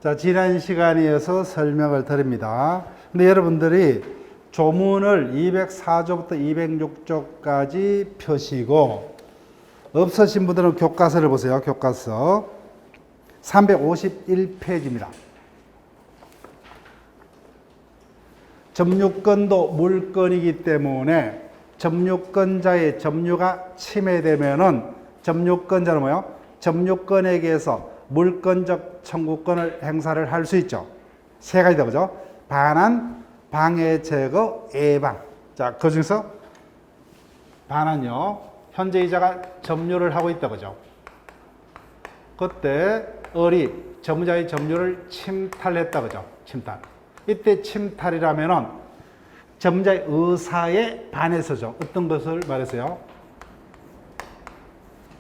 자, 지난 시간에 이어서 설명을 드립니다. 근데 여러분들이 조문을 204조부터 206조까지 펴시고, 없으신 분들은 교과서를 보세요. 교과서 351페이지입니다. 점유권도 물권이기 때문에 점유권자의 점유가 침해되면은 점유권자는 뭐요? 점유권에게서 물권적 청구권을 행사를 할 수 있죠. 세 가지다, 그죠? 반환, 방해, 제거, 예방. 자, 그 중에서 반환요. 현재 이자가 점유를 하고 있다, 그죠? 그때 을이 점유자의 점유를 침탈했다, 그죠? 침탈. 이때 침탈이라면은 점유자의 의사에 반해서죠. 어떤 것을 말해서요?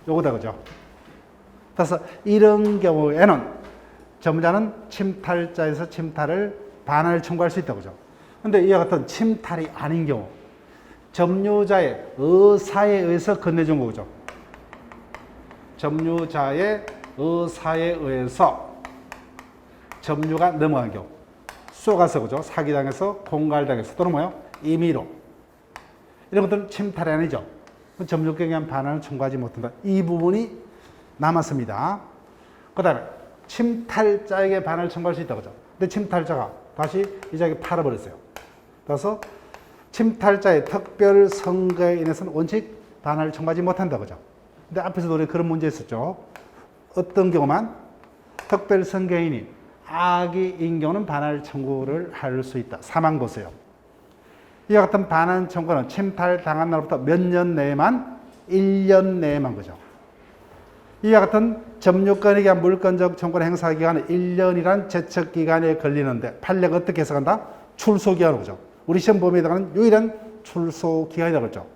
요거다, 그죠? 그래서 이런 경우에는 점유자는 침탈자에서 침탈을 반환을 청구할 수 있다, 그죠? 근데 이와 같은 침탈이 아닌 경우, 점유자의 의사에 의해서 건네준 거죠. 점유자의 의사에 의해서 점유가 넘어간 경우, 쏘가서, 그죠? 사기당해서, 공갈당해서, 또는 뭐요? 임의로. 이런 것들은 침탈이 아니죠. 점유권에 대한 반환을 청구하지 못한다. 이 부분이 남았습니다. 그 다음에 침탈자에게 반환을 청구할 수 있다, 그죠? 근데 침탈자가 다시 이자에게 팔아버렸어요. 그래서 침탈자의 특별 선거에 인해서는 원칙 반환을 청구하지 못한다, 그죠? 근데 앞에서도 우리 그런 문제 있었죠. 어떤 경우만 특별 선거인이 악의인 경우는 반환 청구를 할 수 있다. 사망 보세요. 이와 같은 반환 청구는 침탈 당한 날부터 몇 년 내에만, 1년 내에만, 그죠? 이와 같은 점유권에 대한 물권적 청구 행사 기간은 1년이란 제척 기간에 걸리는데 판례가 어떻게 해석한다? 출소 기간으로, 그죠? 우리 시험 범위에 들어가는 유일한 출소 기간이라고 그랬죠.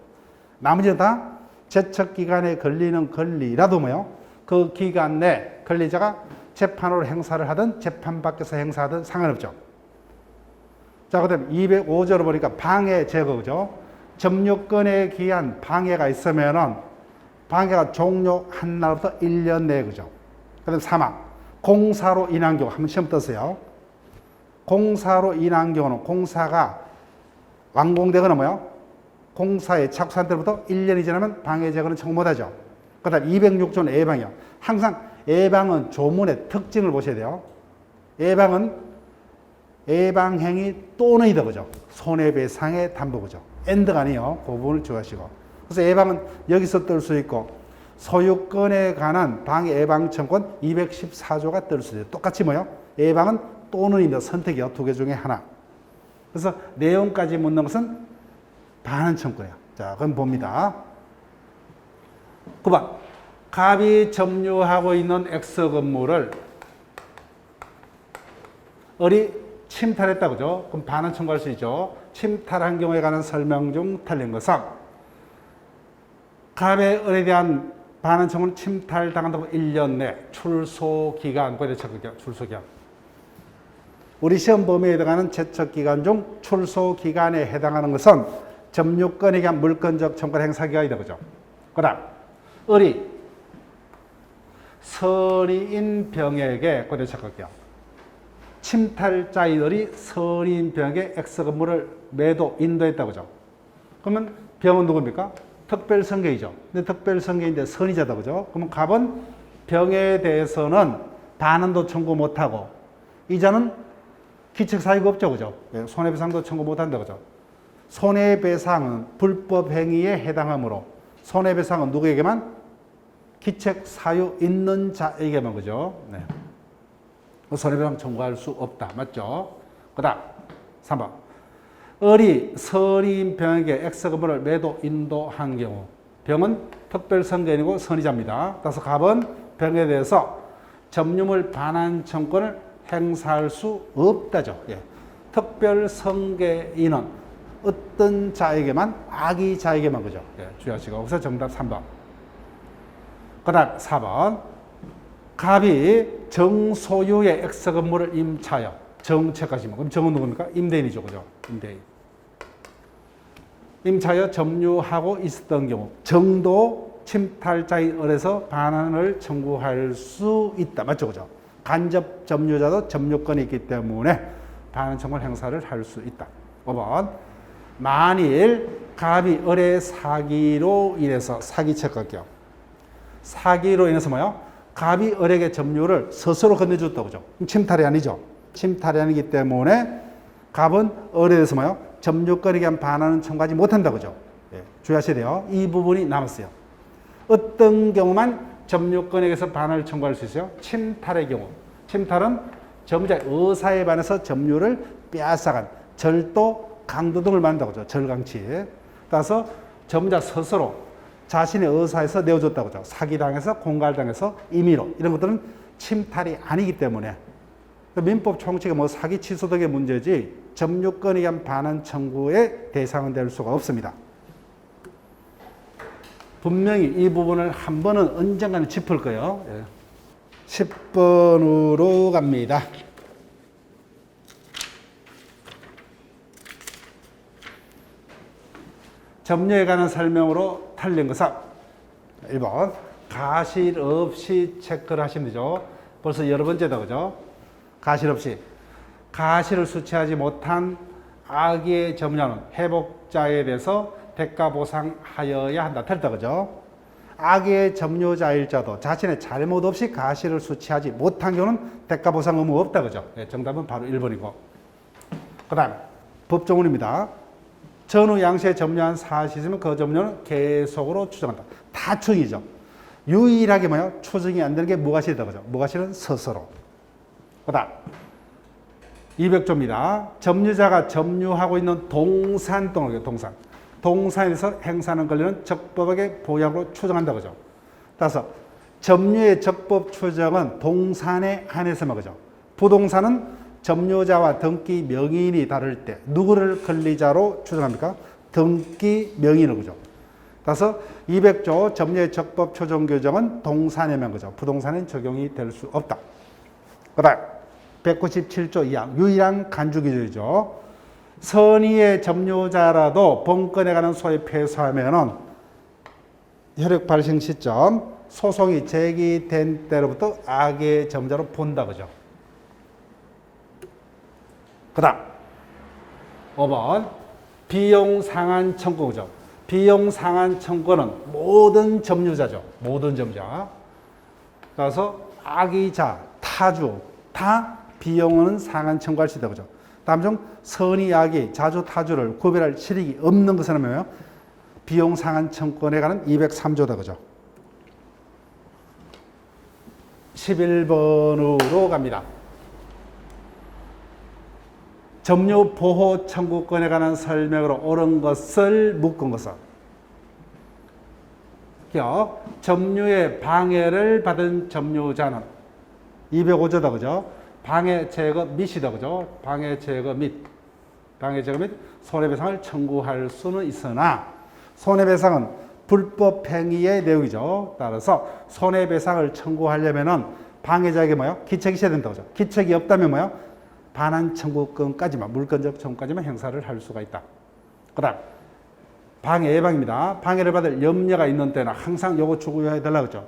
나머지는 다 제척 기간에 걸리는 권리라도 뭐요? 그 기간 내 권리자가 재판으로 행사를 하든 재판 밖에서 행사하든 상관없죠. 자, 그 다음에 205조로 보니까 방해 제거, 그죠? 점유권에 기한 방해가 있으면은 방해가 종료한 날부터 1년 내에, 그죠? 그 다음에 사망. 공사로 인한 경우, 한번 시험 떠세요. 공사로 인한 경우는 공사가 완공되거나 뭐요? 공사의 착수 상태로부터 1년이 지나면 방해 제거는 청구 못하죠. 그 다음에 206조는 예방이요. 항상 예방은 조문의 특징을 보셔야 돼요. 예방은 예방행위 또는이다, 그죠? 손해배상의 담보, 그죠? 엔드가 아니에요. 그 부분을 주의하시고. 그래서 예방은 여기서 뜰 수 있고, 소유권에 관한 방해 예방 청구권 214조가 뜰 수 있어요. 똑같이 뭐요? 예방은 또는입니다. 선택이요. 두 개 중에 하나. 그래서 내용까지 묻는 것은 반환 청구예요. 자, 그럼 봅니다. 9번. 갑이 점유하고 있는 X 건물을 을이 침탈했다, 그죠? 그럼 반환 청구할 수 있죠. 침탈한 경우에 관한 설명 중 틀린 것은 갑의 을에 대한 반환 청구는 침탈당한다고 1년 내 출소기간, 출소기간. 우리 시험 범위에 해당하는 제척기간 중 출소기간에 해당하는 것은 점유권에 대한 물권적 청구 행사기간이다, 그죠? 그 다음, 을이 선의인 병에게, 그대 착각해요. 침탈자인 을이 선의인 병에게 X 건물을 매도, 인도했다, 그죠? 그러면 병은 누굽니까? 특별선계이죠. 근데 특별선계인데 선의자다, 그죠? 그러면 갑은 병에 대해서는 반환도 청구 못하고, 이자는 기책사유가 없죠, 그죠? 손해배상도 청구 못한다, 그죠? 손해배상은 불법행위에 해당하므로, 손해배상은 누구에게만? 기책사유 있는 자에게만, 그죠? 네. 손해배상 청구할 수 없다, 맞죠? 그 다음, 3번. 을이 선의인 병에게 X 건물을 매도, 인도한 경우, 병은 특별선거인이고 선의자입니다. 따라서 갑은 병에 대해서 점유물 반환 청구권을 행사할 수 없다죠. 예. 특별선거인은 어떤 자에게만? 악의자에게만, 그죠? 예, 주의하시고. 그래서 정답 3번. 그 다음 4번. 갑이 정소유의 X 건물을 임차하여 정책까지만. 그럼 정은 누굽니까? 임대인이죠, 그죠? 임대인. 임차하여 점유하고 있었던 경우, 정도 침탈자의 을에서 반환을 청구할 수 있다. 맞죠, 그죠? 간접 점유자도 점유권이 있기 때문에 반환 청구를 행사를 할 수 있다. 5번. 만일 갑이 을의 사기로 인해서 사기책 경우 사기로 인해서 뭐요? 갑이 을에게 점유를 스스로 건네줬다고 그죠? 침탈이 아니죠. 침탈이 아니기 때문에 갑은 을에 대해서 뭐요? 점유권에 대한 반환은 청구하지 못한다고 그죠? 예, 주의하셔야 돼요. 이 부분이 남았어요. 어떤 경우만 점유권에게서 반환을 청구할 수 있어요? 침탈의 경우. 침탈은 점유자의 의사에 반해서 점유를 빼앗아간 절도, 강도 등을 말한다고 하죠. 절강치. 따라서 점유자 스스로 자신의 의사에서 내어줬다고 하죠. 사기당해서, 공갈당해서, 임의로. 이런 것들은 침탈이 아니기 때문에 민법 총칙에 뭐 사기 취소 등의 문제지 점유권에 의한 반환 청구의 대상은 될 수가 없습니다. 분명히 이 부분을 한 번은 언젠가는 짚을 거예요. 10번으로 갑니다. 점유에 관한 설명으로 틀린 것은 1번 가실 없이 체크를 하시면 되죠. 벌써 여러 번째다 그죠? 가실 없이 가실을 수취하지 못한 악의 점유자는 회복자에 대해서 대가 보상하여야 한다. 틀렸다 그죠? 악의 점유자일자도 자신의 잘못 없이 가실을 수취하지 못한 경우는 대가 보상 의무 없다 그죠? 네, 정답은 바로 1번이고. 그 다음 법조문입니다. 전후 양시에 점유한 사실이 있으면 그 점유는 계속으로 추정한다. 다 추정이죠. 유일하게 뭐요? 추정이 안 되는 게 무가실이다 그죠? 무가실은 스스로. 그 다음 200조입니다. 점유자가 점유하고 있는 동산 또는 동산. 동산에서 행사하는 권리는 적법하게 보유하고 추정한다 그죠? 따라서 점유의 적법 추정은 동산에 한해서만 그죠? 부동산은 점유자와 등기 명의인이 다를 때 누구를 권리자로 추정합니까? 등기 명의인을 그죠? 따라서 200조 점유의 적법 추정 규정은 동산에만 그죠? 부동산은 적용이 될 수 없다. 그다음 197조 2항 유일한 간주 기준이죠. 선의의 점유자라도 본건에 관한 소에 패소하면은 효력 발생 시점 소송이 제기된 때로부터 악의 점유자로 본다 그죠? 그 다음 5번 비용 상한 청구죠. 비용 상한 청구는 모든 점유자죠. 모든 점유자. 그래서 악의자, 타주 다 비용은 상한 청구할 수 있다 그죠? 다음 중 선의, 악의, 자주, 타주를 구별할 실익이 없는 것은 뭐예요? 비용 상한 청구권에 관한 203조다 그죠? 11번으로 갑니다. 점유 보호 청구권에 관한 설명으로 옳은 것을 묶은 것은 점유의 방해를 받은 점유자는 205조다 그죠? 방해 제거 및이다 그죠? 방해 제거 및 손해배상을 청구할 수는 있으나 손해배상은 불법 행위의 내용이죠. 따라서 손해배상을 청구하려면은 방해자에게 뭐요? 기책이 있어야 된다 그죠? 기책이 없다면 뭐요? 반환 청구권까지만 물권적 청구까지만 행사를 할 수가 있다. 그다음 방해 예방입니다. 방해를 받을 염려가 있는 때는 항상 요거 추구해야 되려고 그죠?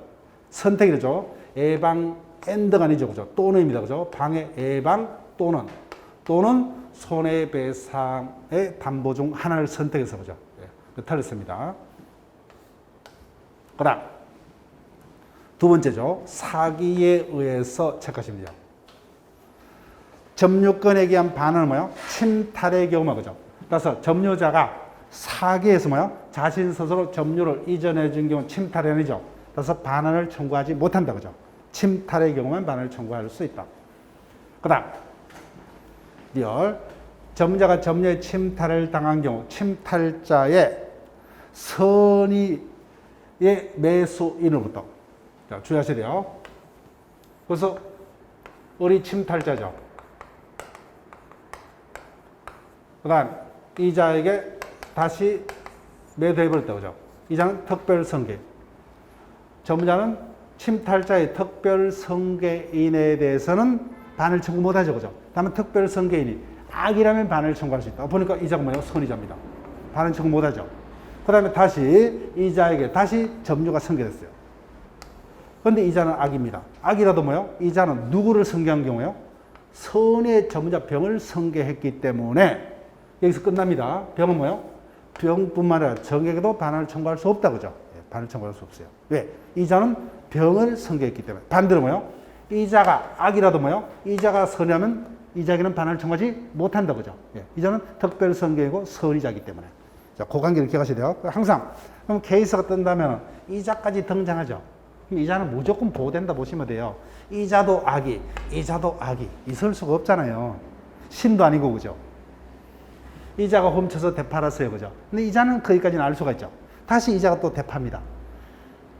선택이죠. 예방 앤드가 아니죠. 그죠? 또는입니다. 그죠? 방해 예방 또는 손해배상의 담보 중 하나를 선택해서 그죠? 네, 틀렸습니다. 그 다음 두 번째죠. 사기에 의해서 체크하시면 돼요. 점유권에 의한 반환은 뭐요? 침탈의 경우만 그죠? 따라서 점유자가 사기에서 뭐요? 자신 스스로 점유를 이전해 준 경우는 침탈이 아니죠. 따라서 반환을 청구하지 못한다 그죠? 침탈의 경우만 반환을 청구할 수 있다. 그 다음 점유자가 점유의 침탈을 당한 경우 침탈자의 선의의 매수인으로부터 주의하셔야 돼요. 그래서 을이 침탈자죠. 그 다음 이자에게 다시 매도해버렸다 그죠? 이자는 특별성계. 점유자는 침탈자의 특별성계인에 대해서는 반을 청구 못하죠 그죠? 다만 특별성계인이 악이라면 반을 청구할 수 있다. 보니까 이자가 뭐예요? 선이자입니다. 반을 청구 못하죠. 그 다음에 다시 이자에게 다시 점유가 성계됐어요. 그런데 이자는 악입니다. 악이라도 뭐요? 이자는 누구를 성계한 경우요? 선의 전문자 병을 성계했기 때문에 여기서 끝납니다. 병은 뭐요? 병뿐만 아니라 정액에도 반환을 청구할 수 없다. 그죠? 반환을 청구할 수 없어요. 왜? 이자는 병을 성계했기 때문에. 반대로 뭐요? 이자가 악이라도 뭐요? 이자가 선이라면 이자에게는 반환을 청구하지 못한다. 그죠? 이자는 특별 성계이고 선이자이기 때문에. 자, 그 관계를 기억하셔야 돼요. 항상 그럼 케이스가 뜬다면 이자까지 등장하죠. 그럼 이자는 무조건 보호된다 보시면 돼요. 이자도 악이, 이자도 악이 있을 수가 없잖아요. 신도 아니고 그죠? 이자가 훔쳐서 되팔았어요. 그죠? 근데 이자는 거기까지는 알 수가 있죠. 다시 이자가 또 되팝니다.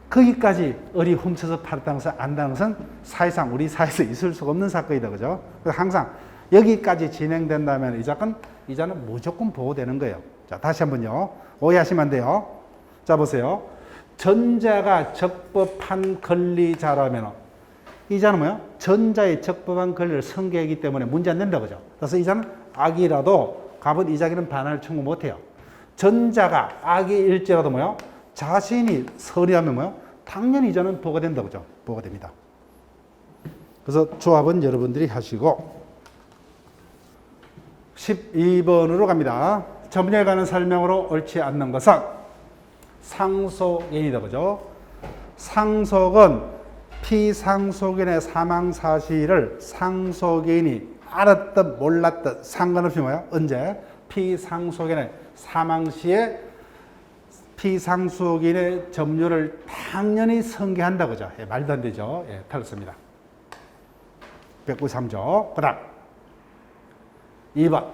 거기까지 을이 훔쳐서 팔았다는 것을 안다는 것은 사실상 우리 사회에서 있을 수가 없는 사건이다. 그죠? 그래서 항상 여기까지 진행된다면 이자는 무조건 보호되는 거예요. 자, 다시 한번요. 오해하시면 안 돼요. 자, 보세요. 전자가 적법한 권리자라면 이자는 뭐요? 전자의 적법한 권리를 성계하기 때문에 문제 안 된다. 그죠? 그래서 이자는 악이라도 갑은 이자에게는 반환을 청구 못해요. 전자가 악일지라도 뭐요? 자신이 선이라면 뭐요? 당연히 이자는 보호가 된다. 그죠? 보호가 됩니다. 그래서 조합은 여러분들이 하시고 12번으로 갑니다. 점유에 관한 설명으로 옳지 않는 것은 상속인이다. 그죠? 상속은 피상속인의 사망 사실을 상속인이 알았든 몰랐든 상관없이 뭐야? 언제? 피상속인의 사망 시에 피상속인의 점유를 당연히 성계한다. 그죠? 말도 안 되죠? 틀렸습니다. 193조. 그 다음 2번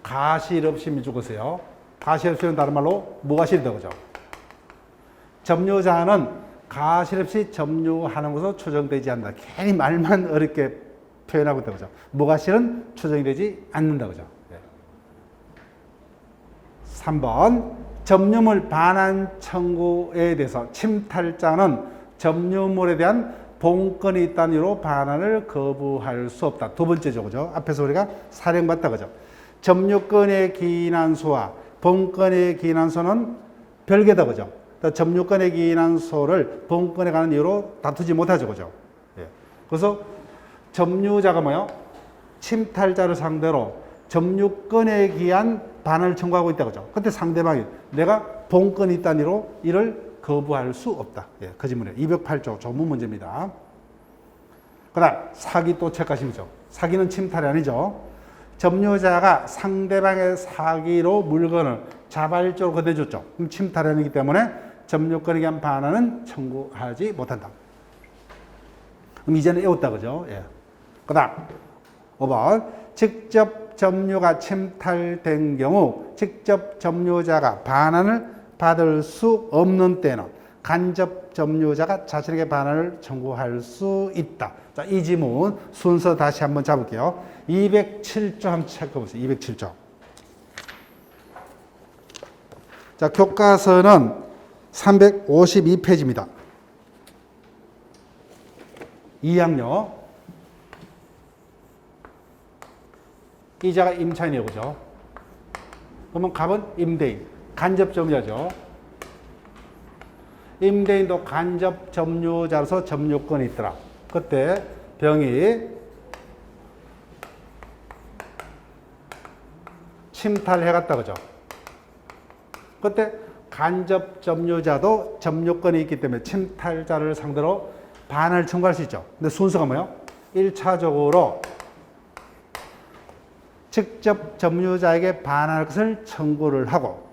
가실 없이 죽으세요. 가실 없이는 다른 말로 무가실이다. 그죠? 점유자는 가실 없이 점유하는 것으로 추정되지 않는다. 괜히 말만 어렵게 표현하고 있다. 그죠? 무가실은 추정이 되지 않는다. 그죠? 3번 점유물 반환 청구에 대해서 침탈자는 점유물에 대한 본건이 있다는 이유로 반환을 거부할 수 없다. 두 번째죠. 그죠? 앞에서 우리가 사령받다. 그죠? 점유권의 기인한소와 본건의 기인한소는 별개다. 그죠? 점유권의 기인한소를 본건에 관한 이유로 다투지 못하죠. 그죠? 그래서 점유자가 뭐요? 침탈자를 상대로 점유권에 기한 반환을 청구하고 있다. 그죠? 그때 상대방이 내가 본건이 있다는 이유로 이를 거부할 수 없다. 그 질문이에요. 208조 조문 문제입니다. 그 다음 사기 또 체크하시죠. 사기는 침탈이 아니죠. 점유자가 상대방의 사기로 물건을 자발적으로 거둬줬죠. 그럼 침탈이 아니기 때문에 점유권에 대한 반환은 청구하지 못한다. 그럼 이제는 외웠다. 그죠? 그 다음 5번 직접 점유가 침탈된 경우 직접 점유자가 반환을 받을 수 없는 때는 간접 점유자가 자신에게 반환을 청구할 수 있다. 자, 이 지문 순서 다시 한번 잡을게요. 207조 한번 체크해 보세요. 207조. 자, 교과서는 352페이지입니다. 2학년. 이자가 임차인이에요. 그죠? 그러면 갑은 임대인. 간접 점유자죠. 임대인도 간접 점유자로서 점유권이 있더라. 그때 병이 침탈해갔다. 그죠? 그때 간접 점유자도 점유권이 있기 때문에 침탈자를 상대로 반환을 청구할 수 있죠. 근데 순서가 뭐예요? 1차적으로 직접 점유자에게 반환할 것을 청구를 하고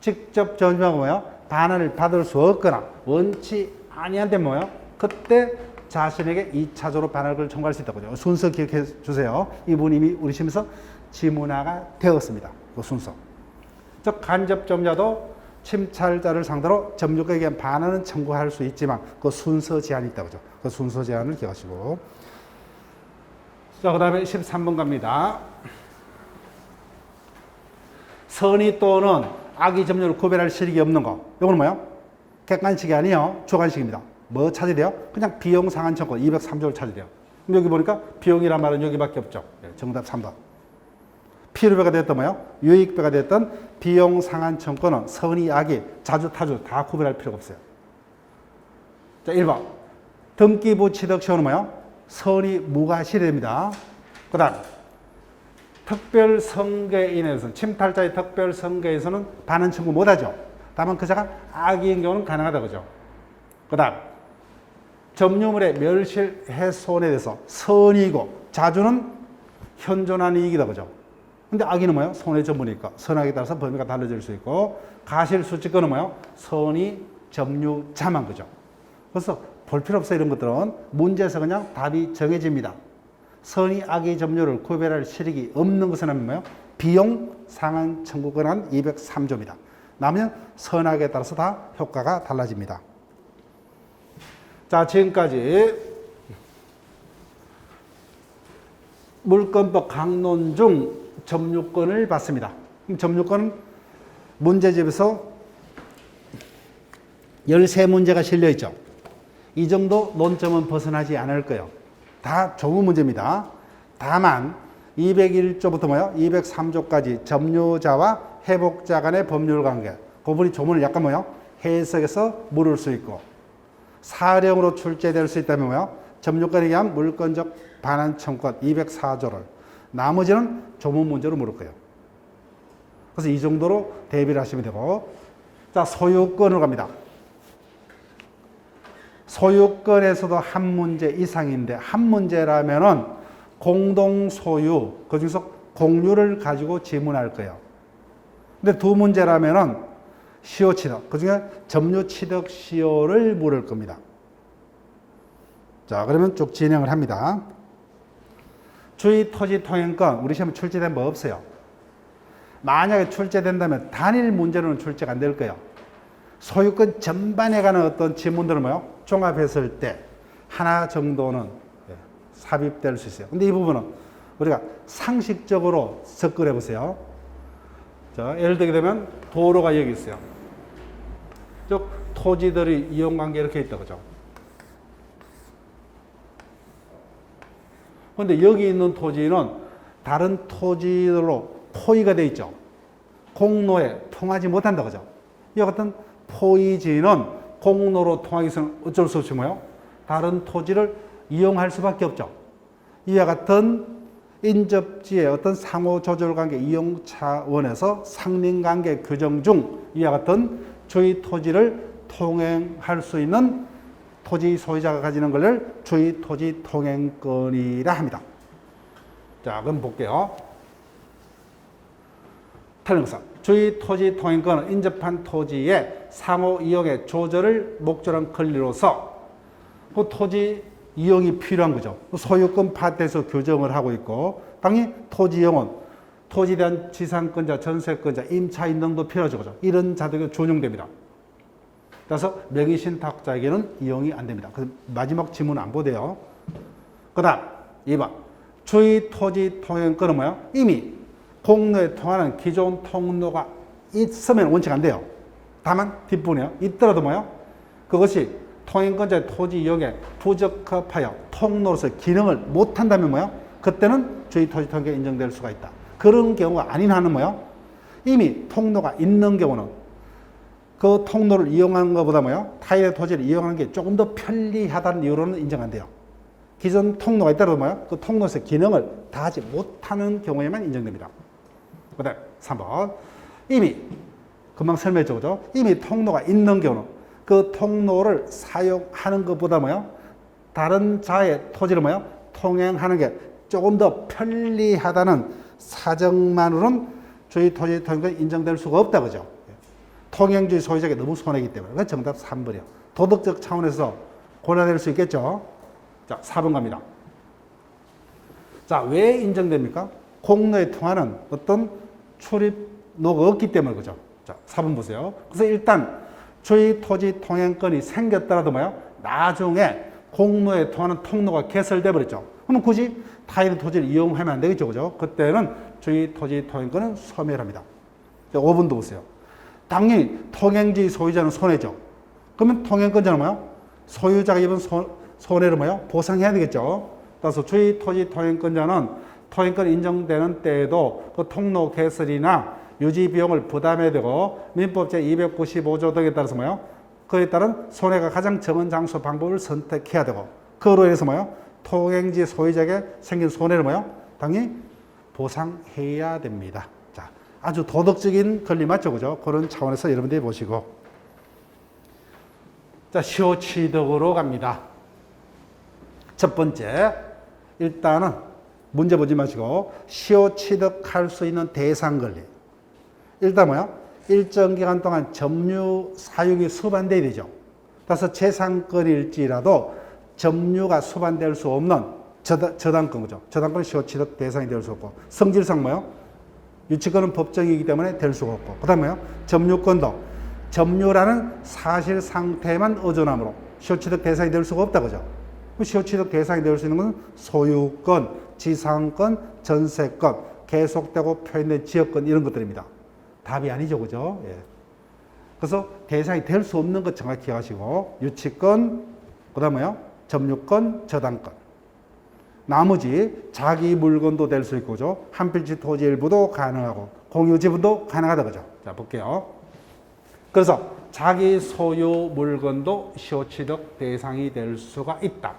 직접 점유자가 뭐예요? 반환을 받을 수 없거나 원치 아니한데 뭐예요? 그때 자신에게 2차적으로 반환할 것을 청구할 수 있다고요. 순서 기억해 주세요. 이분 이미 우리 시험에서 지문화가 되었습니다. 그 순서. 즉 간접 점유자도 침탈자를 상대로 점유권에 대한 반환은 청구할 수 있지만 그 순서 제한이 있다고 그죠? 그 순서 제한을 기억하시고. 자, 그 다음에 13번 갑니다. 선의 또는 악의 점유를 구별할 실익이 없는 거. 이거는 뭐예요? 객관식이 아니에요. 주관식입니다. 뭐 찾아야 돼요? 그냥 비용 상한 청구 203조를 찾아야 돼요. 그럼 여기 보니까 비용이란 말은 여기밖에 없죠. 정답 3번. 필요배가 됐던 뭐예요? 유익배가 됐던 비용 상한 청구는 선의, 악의, 자주, 타주 다 구별할 필요가 없어요. 자, 1번. 등기부 취득시효는 뭐요? 선의 무과실입니다. 그 다음 특별성계인에서는 침탈자의 특별성계에서는 반환 청구 못하죠. 다만 그자가 악의인 경우는 가능하다 그죠. 그 다음 점유물의 멸실훼손에 대해서 선의고 자주는 현존한 이익이다 그죠. 근데 악의는 뭐예요? 손해 전부니까 선악에 따라서 범위가 달라질 수 있고 가실수직권은 뭐예요? 선의 점유자만 그죠. 그래서 볼 필요 없어 이런 것들은 문제에서 그냥 답이 정해집니다. 선의 악의 점유를 구별할 실익이 없는 것은 하면 뭐예요? 비용 상한 청구 권한 203조입니다. 나머지는 선악에 따라서 다 효과가 달라집니다. 자, 지금까지 물권법 강론 중 점유권을 봤습니다. 점유권은 문제집에서 13문제가 실려있죠. 이 정도 논점은 벗어나지 않을 거예요. 다 좋은 문제입니다. 다만 201조부터 뭐요? 203조까지 점유자와 회복자 간의 법률 관계. 그 부분이 조문을 약간 뭐요? 해석해서 물을 수 있고 사령으로 출제될 수 있다면 뭐요? 점유권에 의한 물권적 반환 청구권 204조를 나머지는 조문 문제로 물을 거예요. 그래서 이 정도로 대비를 하시면 되고 자, 소유권으로 갑니다. 소유권에서도 한 문제 이상인데 한 문제라면은 공동 소유, 그 중에서 공유를 가지고 지문할 거예요. 근데 두 문제라면은 시효 취득, 그 중에 점유 취득 시효를 물을 겁니다. 자, 그러면 쭉 진행을 합니다. 주의 토지 통행권, 우리 시험에 출제된 법 없어요. 만약에 출제된다면 단일 문제로는 출제가 안 될 거예요. 소유권 전반에 관한 어떤 지문들을 뭐요? 종합했을 때 하나 정도는 삽입될 수 있어요. 근데 이 부분은 우리가 상식적으로 접근해 보세요. 자, 예를 들게 되면 도로가 여기 있어요. 즉 토지들이 이용관계 이렇게 있다 그죠? 근데 여기 있는 토지는 다른 토지들로 포위가 돼 있죠. 공로에 통하지 못한다 그죠? 이 같은 포위지는 공로로 통하기 위해서는 어쩔 수 없이 뭐요? 다른 토지를 이용할 수밖에 없죠. 이와 같은 인접지의 어떤 상호조절관계 이용 차원에서 상린관계 규정 중 이와 같은 주의 토지를 통행할 수 있는 토지 소유자가 가지는 것을 주의 토지 통행권이라 합니다. 자, 그럼 볼게요. 탈령사. 주의 토지 통행권은 인접한 토지의 상호 이용의 조절을 목적으로 한 권리로서 그 토지 이용이 필요한 거죠. 소유권 파트에서 규정을 하고 있고 당연히 토지 이용은 토지에 대한 지상권자, 전세권자, 임차 인등도 필요하죠. 그죠? 이런 자들에게 준용됩니다. 그래서 명의신탁자에게는 이용이 안 됩니다. 그래서 마지막 지문 안 보대요. 그 다음 2번 주의 토지 통행권은 뭐예요? 이미 공로에 통하는 기존 통로가 있으면 원칙 안 돼요. 다만 뒷부분이요. 있더라도 뭐예요? 그것이 통행권자의 토지 이용에 부적합하여 통로로서 기능을 못한다면 뭐예요? 그때는 주의 토지 통행권이 인정될 수가 있다. 그런 경우가 아닌 한은 뭐예요? 이미 통로가 있는 경우는 그 통로를 이용하는 것보다 뭐예요? 타인의 토지를 이용하는 게 조금 더 편리하다는 이유로는 인정 안 돼요. 기존 통로가 있더라도 뭐예요? 그 통로에서 기능을 다하지 못하는 경우에만 인정됩니다. 그 다음 3번 이미 금방 설명했죠. 그죠? 이미 통로가 있는 경우는 그 통로를 사용하는 것보다 뭐예요? 다른 자의 토지를 뭐예요? 통행하는 게 조금 더 편리하다는 사정만으로는 주의 토지 통행권이 인정될 수가 없다. 그죠? 통행주의 소유자에게 너무 손해이기 때문에. 그래서 정답 3번이요. 도덕적 차원에서 고려될 수 있겠죠. 자, 4번 갑니다. 자, 왜 인정됩니까? 공로에 통하는 어떤 출입로가 없기 때문에 그죠. 자, 4번 보세요. 그래서 일단 주의 토지 통행권이 생겼더라도 뭐요? 나중에 공로에 통하는 통로가 개설돼 버렸죠. 그럼 굳이 타인의 토지를 이용하면 안 되겠죠. 그죠? 그때는 주의 토지 통행권은 소멸합니다. 자, 5번도 보세요. 당연히 통행주의 소유자는 손해죠. 그러면 통행권자는 뭐요? 소유자가 입은 손해를 뭐요? 보상해야 되겠죠. 따라서 주의 토지 통행권자는 통행권 인정되는 때에도 그 통로 개설이나 유지 비용을 부담해야 되고 민법 제295조 등에 따라서 뭐요? 그에 따른 손해가 가장 적은 장소 방법을 선택해야 되고, 그로 인해서 뭐요? 통행지 소유자에게 생긴 손해를 뭐요? 당연히 보상해야 됩니다. 자, 아주 도덕적인 권리 맞죠, 그죠? 그런 차원에서 여러분들이 보시고. 자, 시효취득으로 갑니다. 첫 번째, 일단은 문제 보지 마시고 시효취득할 수 있는 대상 권리. 일단 뭐요? 일정 기간 동안 점유 사육이 수반돼야 되죠. 따라서 재산권일지라도 점유가 수반될 수 없는 저당권, 그죠? 저당권은 시효취득 대상이 될 수 없고, 성질상 뭐요? 유치권은 법정이기 때문에 될 수가 없고, 그 다음에요? 점유권도 점유라는 사실 상태만 의존하므로 시효취득 대상이 될 수가 없다, 그죠? 시효취득 대상이 될 수 있는 것은 소유권, 지상권, 전세권, 계속되고 표현된 지역권 이런 것들입니다. 답이 아니죠, 그죠? 예. 그래서 대상이 될 수 없는 것 정확히 기억하시고, 유치권, 그 다음에요? 점유권, 저당권. 나머지 자기 물건도 될 수 있고, 그죠? 한 필지 토지 일부도 가능하고, 공유 지분도 가능하다, 그죠? 자, 볼게요. 그래서 자기 소유 물건도 시효취득 대상이 될 수가 있다.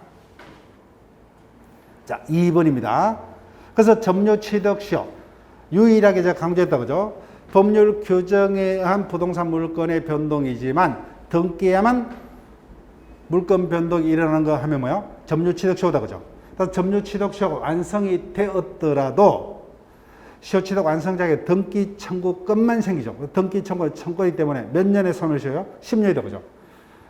자, 2번입니다. 그래서 점유취득 시효. 유일하게 제가 강조했다, 그죠? 법률 규정에 의한 부동산 물건의 변동이지만 등기에만 물건 변동이 일어나는 거 하면 뭐요? 점유취득 시효다, 그죠? 점유취득 시효가 완성이 되었더라도 시효취득 완성자에게 등기 청구권만 생기죠. 등기 청구는 청구이기 때문에 몇 년의 소멸시효요? 10년이다, 그죠?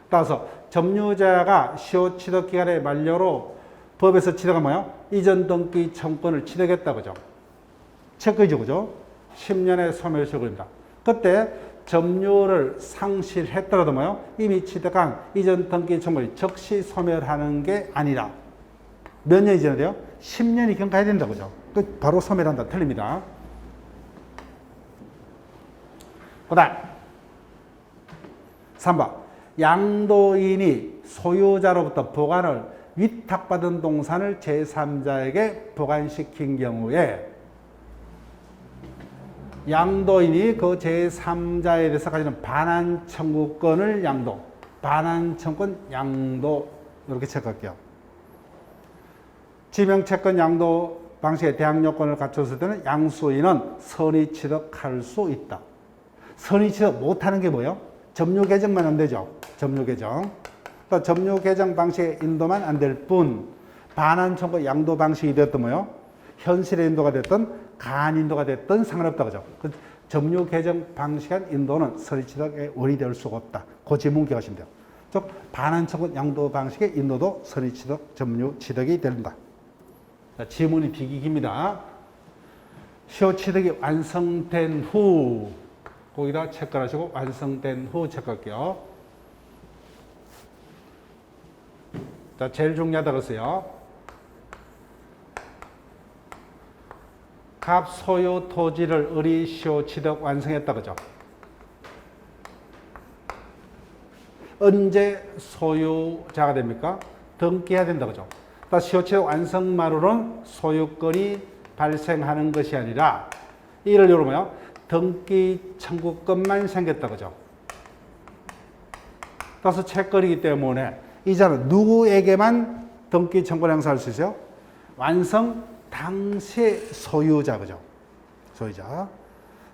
따라서 점유자가 시효취득 기간의 만료로 법에서 취득한 뭐요? 이전 등기 청구권을 취득했다, 그죠? 체크이죠, 그죠? 10년의 소멸시효 걸립니다. 그때 점유를 상실했더라도 뭐요? 이미 취득한 이전 등기 청구를 즉시 소멸하는 게 아니라 몇 년이 지나야 돼요? 10년이 경과해야 된다, 그죠? 바로 소멸한다. 틀립니다. 그 다음 3번 양도인이 소유자로부터 보관을 위탁받은 동산을 제3자에게 보관시킨 경우에 양도인이 그 제3자에 대해서 가지는 반환 청구권을 양도, 반환 청구권 양도 이렇게 체크할게요. 지명채권 양도 방식의 대항 요건을 갖췄을 때는 양수인은 선의취득할 수 있다. 선의취득 못하는 게 뭐예요? 점유계정만 안 되죠. 점유계정. 또 점유계정 방식의 인도만 안 될 뿐, 반환 청구 양도 방식이 됐든 뭐예요? 현실의 인도가 됐든 간인도가 됐든 상관없다, 그죠? 그 점유계정 방식의 인도는 선의취득의 원이 될 수가 없다. 그 지문 기억하시면 돼요. 즉 반환 청구 양도 방식의 인도도 선의취득, 점유취득이 된다. 자, 지문이 되게 깁니다. 시효취득이 완성된 후, 거기다 체크를 하시고 완성된 후 체크할게요. 자, 제일 중요하다 그랬어요. 갑 소유 토지를 을이 시효취득 완성했다, 그죠? 언제 소유자가 됩니까? 등기해야 된다, 그죠? 시효취득 완성만으로는 소유권이 발생하는 것이 아니라 이를 예로 뭐요? 등기 청구권만 생겼다, 그죠? 따라서 채권이기 때문에 이자는 누구에게만 등기 청구를 행사할 수 있어요? 완성 당시의 소유자, 그죠? 소유자.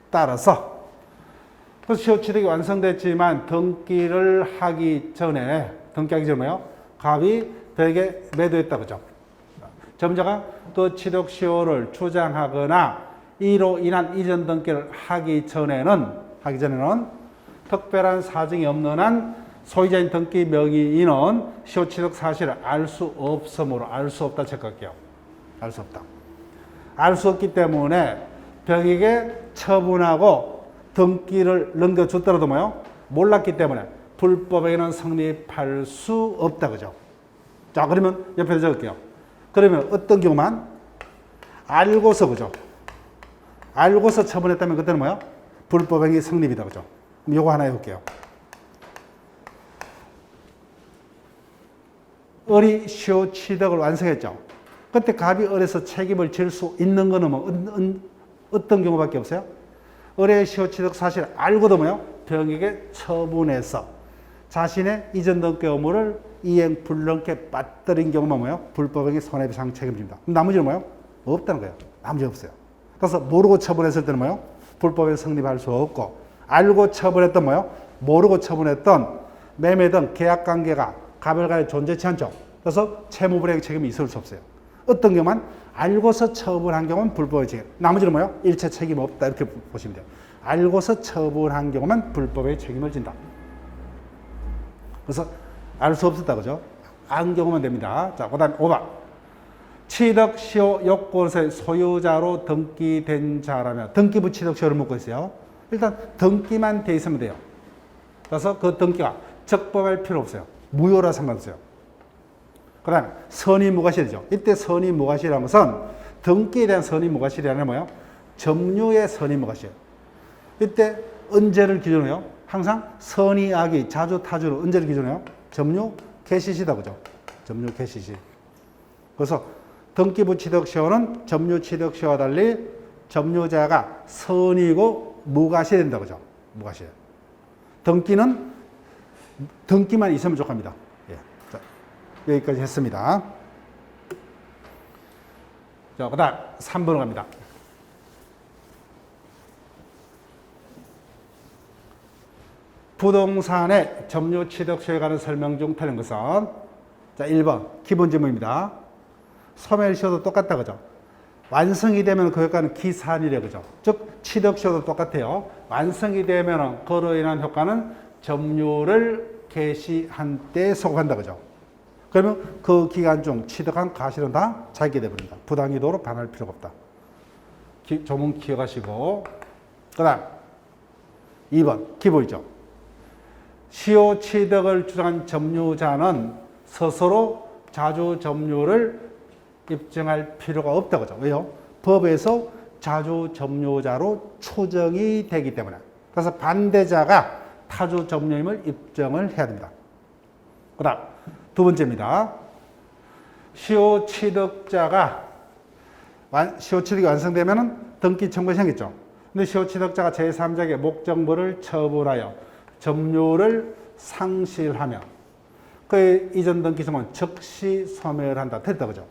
따라서 시효취득이 완성됐지만 등기를 하기 전에, 등기하기 전에 뭐요? 갑이 벽에 매도했다, 그죠? 점자가 그 취득 시효를 주장하거나 이로 인한 이전 등기를 하기 전에는 특별한 사정이 없는 한 소유자인 등기 명의인은 시효취득 사실을 알 수 없으므로 알 수 없다 체크할게요. 알 수 없다. 알 수 없기 때문에 벽에게 처분하고 등기를 넘겨줬더라도 뭐요? 몰랐기 때문에 불법에는 성립할 수 없다, 그죠? 자, 그러면 옆에 적을게요. 그러면 어떤 경우만? 알고서, 그죠? 알고서 처분했다면 그때는 뭐야? 불법행위 성립이다, 그죠? 그럼 요거 하나 해볼게요. 을이 시효취득을 완성했죠. 그때 갑이 을에서 책임을 질 수 있는 거는 뭐 어떤 경우밖에 없어요? 을의 시효취득 사실을 알고도 뭐요? 병에게 처분해서 자신의 이전 등기 의무를 이행 불능케 빠뜨린 경우만 뭐예요? 불법행위 손해배상 책임집니다. 그럼 나머지는 뭐예요? 없다는 거예요. 나머지 없어요. 그래서 모르고 처분했을 때는 뭐예요? 불법에 성립할 수 없고, 알고 처분했던 뭐예요? 모르고 처분했던 매매 등 계약관계가 가별가에 존재치 않죠. 그래서 채무불이행 책임이 있을 수 없어요. 어떤 경우만 알고서 처분한 경우는 불법의 책임. 나머지는 뭐예요? 일체 책임 없다. 이렇게 보시면 돼요. 알고서 처분한 경우만 불법의 책임을 진다. 그래서 알 수 없었다. 그죠? 안 경우만 됩니다. 자, 그 다음에 5번. 취득 시효 요건서의 소유자로 등기된 자라면 등기부 취득 시효를 묻고 있어요. 일단 등기만 돼 있으면 돼요. 그래서 그 등기가 적법할 필요 없어요. 무효라 상관없어요. 그 다음에 선의무과실이죠. 이때 선의무과실이라는 것은 등기에 대한 선의무과실이 아니라 뭐예요? 점유의 선의무과실. 이때 언제를 기준으로 해요? 항상 선의악이 자주 타주로 언제를 기준으로 해요? 점유 개시시다. 그죠? 점유 개시시. 그래서 등기부 취득시효는 점유 취득시효와 달리 점유자가 선의고 무과실이 된다. 그죠? 무과실. 등기만 있으면 족합니다. 예. 자, 여기까지 했습니다. 자, 그 다음 3번으로 갑니다. 부동산의 점유 취득 시효에 관한 설명 중 틀린 것은 자, 1번 기본 질문입니다. 소멸시효도 똑같다. 그죠? 완성이 되면 그 효과는 기산이래. 그죠? 즉 취득 시효도 똑같아요. 완성이 되면 그로 인한 효과는 점유를 개시한 때에 속한다. 그죠? 그러면 그 기간 중 취득한 과실은 다 자기게 되버린다. 부당이도로 반할 필요가 없다. 조문 기억하시고, 그 다음 2번 기본이죠. 시효 취득을 주장한 점유자는 스스로 자주 점유를 입증할 필요가 없다. 그죠? 왜요? 법에서 자주 점유자로 추정이 되기 때문에. 그래서 반대자가 타주 점유임을 입증을 해야 됩니다. 그 다음 두 번째입니다. 시효 취득이 완성되면 등기 청구가 생겼죠. 근데 시효 취득자가 제3자에게 목적물을 처분하여 점유를 상실하면 그의 이전 등기 청구는 즉시 소멸한다. 됐다. 그죠?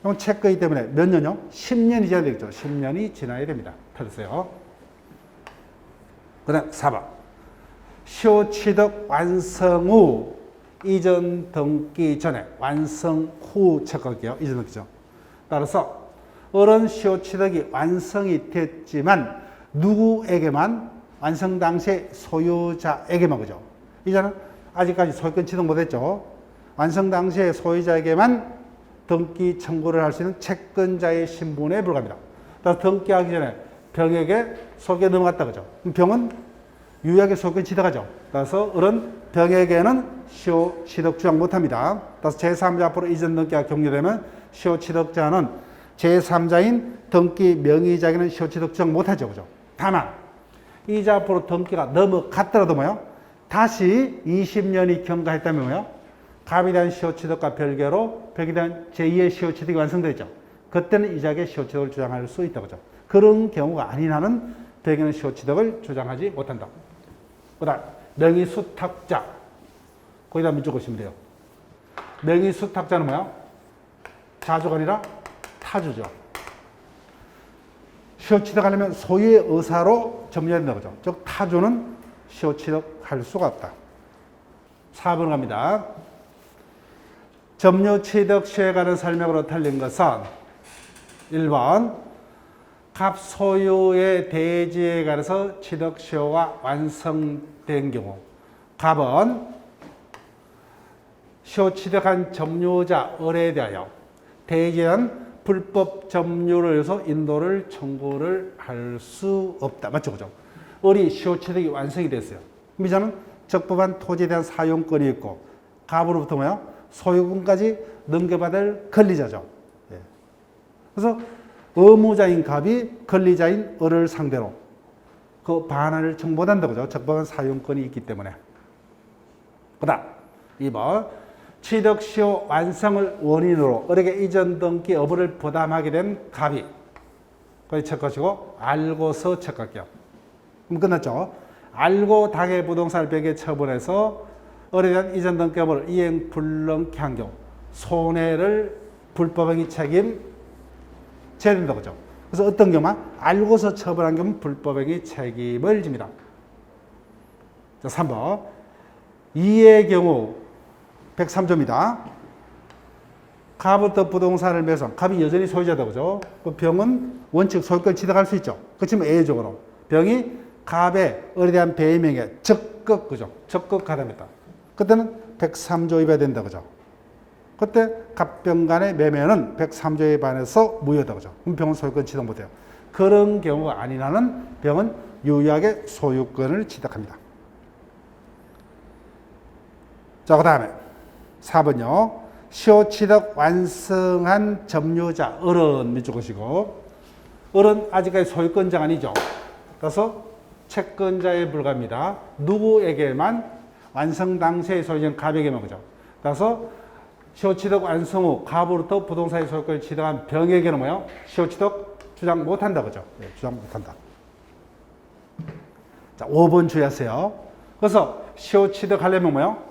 그럼 채권이기 때문에 몇 년요? 10년이 지나야 되겠죠. 10년이 지나야 됩니다. 틀렸어요. 그 다음 4번. 시효 취득 완성 후 이전 등기 전에 완성 후 채권이요. 이전 등기죠. 따라서 어른 시효 취득이 완성이 됐지만 누구에게만 완성 당시의 소유자에게만. 그죠? 이자는 아직까지 소유권 취득 못했죠. 완성 당시의 소유자에게만 등기 청구를 할 수 있는 채권자의 신분에 불과합니다. 따라서 등기하기 전에 병에게 소유권이 넘어갔다. 그죠? 병은 유약의 소유권 취득하죠. 따라서 어른 병에게는 시효 취득 주장 못합니다. 따라서 제3자 앞으로 이전 등기가 격려되면 시효 취득자는 제3자인 등기 명의자에게는 시효 취득 주장 못하죠. 그죠? 다만 이자 앞으로 등기가 넘어갔더라도 뭐요? 다시 20년이 경과했다면 뭐요? 갑에 대한 시효 취득과 별개로 벽에 대한 제2의 시효 취득이 완성되죠. 그때는 이자에게 시효 취득을 주장할 수 있다. 그죠? 그런 경우가 아닌 한은 벽에는 시효 취득을 주장하지 못한다. 그 다음 명의수탁자. 거기다 밑줄 그으시면 돼요. 명의수탁자는 뭐야? 자주가 아니라 타주죠. 시효 취득하려면 소유의 의사로 점유해야 된다. 그죠? 즉 타주는 시효 취득할 수가 없다. 4번 갑니다. 점유 취득 시효에 관한 설명으로 틀린 것은 1번 갑 소유의 대지에 관해서 취득 시효가 완성된 경우, 갑은 시효 취득한 점유자 을에 대하여 대지에 대한 불법 점유를 위해서 인도를 청구를 할 수 없다. 맞죠? 그죠? 을이 시효 취득이 완성이 됐어요. 이자는 적법한 토지에 대한 사용권이 있고 갑으로부터 뭐야? 소유권까지 넘겨받을 권리자죠. 예. 그래서 의무자인 갑이 권리자인 을을 상대로 그 반환을 청구 못한다. 그죠? 적법한 사용권이 있기 때문에. 그 다음 2번 취득시효 완성을 원인으로 을에게 이전 등기 여부를 부담하게 된 갑이 거의 첫 것이고 알고서 첫 것이요. 그럼 끝났죠. 알고 당해 부동산을 벽에 처분해서 을에 대한 이전 등기업을 이행 불능케 한 경우 손해를 불법행위 책임 져야 된다 그죠. 그래서 어떤 경우만 알고서 처벌한 경우는 불법행위 책임을 집니다. 자, 3번. 이의 경우 103조입니다. 갑부터 부동산을 매수한 갑이 여전히 소유자다 그죠. 그 병은 원칙 소유권을 취득할 수 있죠. 그렇지만 A적으로 병이 갑의 을에 대한 배임행위에 적극 그죠. 적극 가담했다. 그때는 103조 위반이 된다 그죠. 그때 갑병 간의 매매는 103조에 반해서 무효다 그죠. 그럼 병은 소유권 취득 못해요. 그런 경우가 아닌 한은 병은 유효하게 소유권을 취득합니다. 자, 그 다음에 4번요. 시효 취득 완성한 점유자 을은 밑줄 것이고 을은 아직까지 소유권자가 아니죠. 그래서 채권자에 불과합니다. 누구에게만 완성 당시의 소유자는 갑에게만 그죠. 그래서 시효 취득 완성 후 갑으로부터 부동산의 소유권을 취득한 병에게는 뭐요? 시효 취득 주장 못한다 그죠. 네, 주장 못한다. 자, 5번 주의하세요. 그래서 시효 취득하려면 뭐요?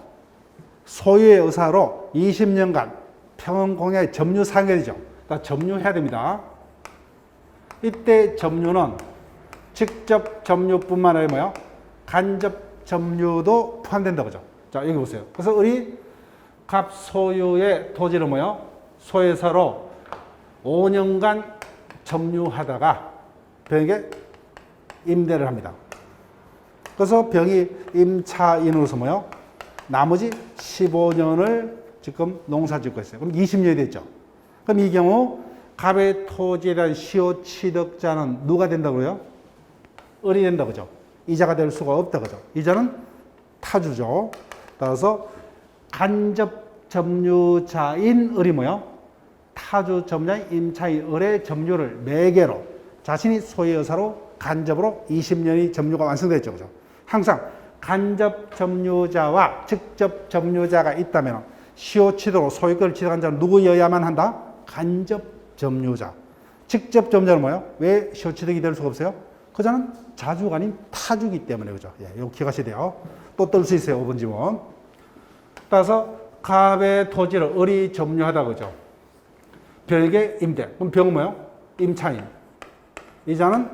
소유의 의사로 20년간 평원 공약의 점유 상결이죠. 그러니까 점유해야 됩니다. 이때 점유는 직접 점유뿐만 아니라 뭐요? 간접 점유도 포함된다 그죠. 자, 여기 보세요. 그래서 을이 갑 소유의 토지를 뭐요? 소유사로 5년간 점유하다가 병에게 임대를 합니다. 그래서 병이 임차인으로서 뭐요? 나머지 15년을 지금 농사 짓고 있어요. 그럼 20년이 됐죠. 그럼 이 경우 갑의 토지에 대한 시효 취득자는 누가 된다고요? 을이 된다 그죠. 이자가 될 수가 없다 그죠. 이자는 타주죠. 따라서 간접 점유자인 을이 뭐요? 타주 점유자인 임차인 을의 점유를 매개로 자신이 소유의 의사로 간접으로 20년이 점유가 완성됐죠. 그죠. 항상 간접 점유자와 직접 점유자가 있다면 시효 취득으로 소유권을 취득한 자는 누구여야만 한다? 간접 점유자. 직접 점유자는 뭐예요? 왜 시효 취득이 될 수가 없어요? 그 자는 자주가 아닌 타주기 때문에 그죠. 예, 이거 기억하셔야 돼요. 또 뜰 수 있어요. 5번 지문. 따라서 갑의 토지를 을이 점유하다 그죠. 병에게 임대. 그럼 병은 뭐예요? 임차인. 이자는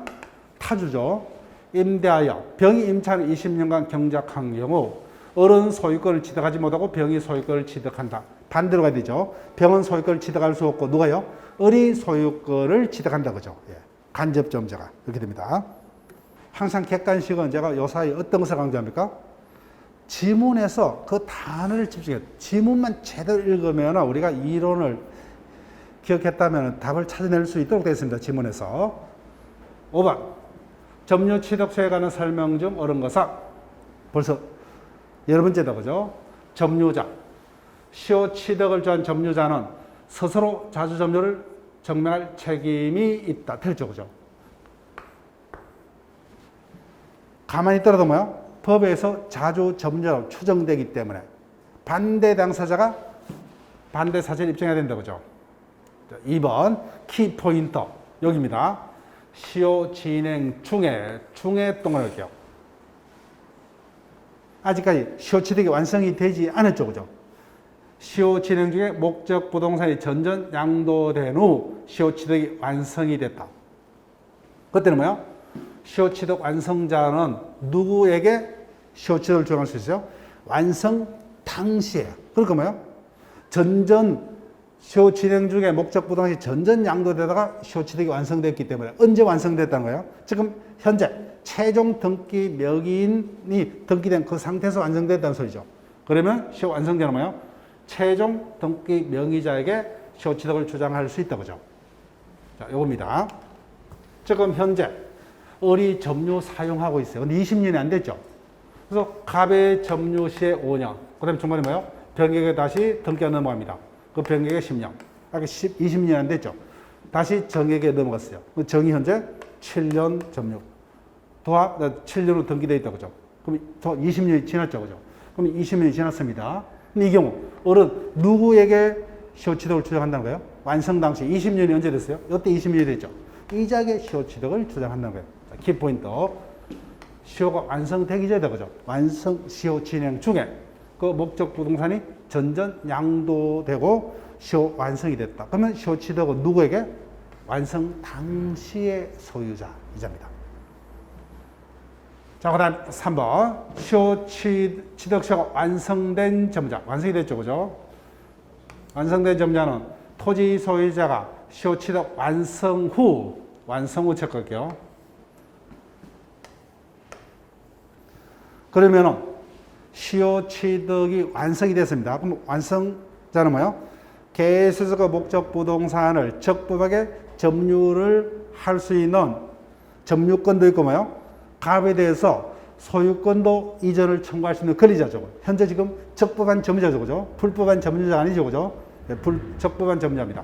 타주죠. 임대하여 병이 임차를 20년간 경작한 경우 을은 소유권을 취득하지 못하고 병이 소유권을 취득한다. 반대로 가야 되죠. 병은 소유권을 취득할 수 없고 누가요? 을이 소유권을 취득한다 그죠. 예. 간접 점유자가 이렇게 됩니다. 항상 객관식은 제가 요 사이 어떤 것을 강조합니까? 지문에서 그 단어를 집중해요. 지문만 제대로 읽으면 우리가 이론을 기억했다면 답을 찾아낼 수 있도록 되어 있습니다. 지문에서. 5번. 점유 취득소에 관한 설명 중 옳은 것은 벌써 여러 번째다 그죠? 점유자. 시효 취득을 주한 점유자는 스스로 자주 점유를 증명할 책임이 있다. 틀렸죠, 그죠? 가만히 있더라도 뭐요? 법에서 자주 점유자로 추정되기 때문에 반대 당사자가 반대 사실을 입증해야 된다, 그죠? 2번 키포인터 여기입니다. 시효 진행 중에 동안 할게요. 아직까지 시효 취득이 완성이 되지 않았죠, 그죠? 시효 진행 중에 목적 부동산이 전전 양도된 후 시효 취득이 완성이 됐다. 그때는 뭐요? 시효 취득 완성자는 누구에게 시효 취득을 주장할 수 있어요? 완성 당시에. 그러니까 뭐요? 전전 시효 진행 중에 목적 부동산이 전전 양도되다가 시효 취득이 완성됐기 때문에 언제 완성됐다는 거예요? 지금 현재 최종 등기 명의인이 등기된 그 상태에서 완성됐다는 소리죠. 그러면 시효 완성자는 뭐예요? 최종 등기 명의자에게 시효 취득을 주장할 수 있다 그죠? 자, 요겁니다. 지금 현재 을이 점유 사용하고 있어요. 근데 20년이 안 됐죠. 그래서 갑의 점유 시에 5년. 그다음에 중간에 뭐예요? 병에게 다시 등기가 넘어갑니다. 그 병에게 10년. 아까 20년이 안 됐죠. 다시 정에게 넘어갔어요. 정이 현재 7년 점유. 도합 7년으로 등기되어 있다 그죠? 그럼 20년이 지났죠, 그죠? 그럼 20년이 지났습니다. 근데 이 경우 을은 누구에게 시효 취득을 주장한다는 거예요? 완성 당시 20년이 언제 됐어요? 이때 20년이 됐죠. 이자에게 시효 취득을 주장한다는 거예요. 자, 키포인트. 시효가 완성되기 전이다 그죠? 완성 시효 진행 중에 그 목적 부동산이 전전 양도되고 시효 완성이 됐다. 그러면 시효 취득은 누구에게? 완성 당시의 소유자이자입니다. 자, 그 다음 3번. 시효 취득시효가 완성된 점유자. 완성이 됐죠, 그죠? 완성된 점유자는 토지 소유자가 시효 취득 완성 후 체크할게요. 그러면은 시효 취득이 완성이 됐습니다. 그럼 완성자는 뭐예요? 계수서가 목적 부동산을 적법하게 점유를 할 수 있는 점유권도 있고 뭐예요? 갑에 대해서 소유권도 이전을 청구할 수 있는 권리자죠. 현재 지금 적법한 점유자죠, 그죠? 불법한 점유자가 아니죠, 그죠? 적법한 점유자입니다.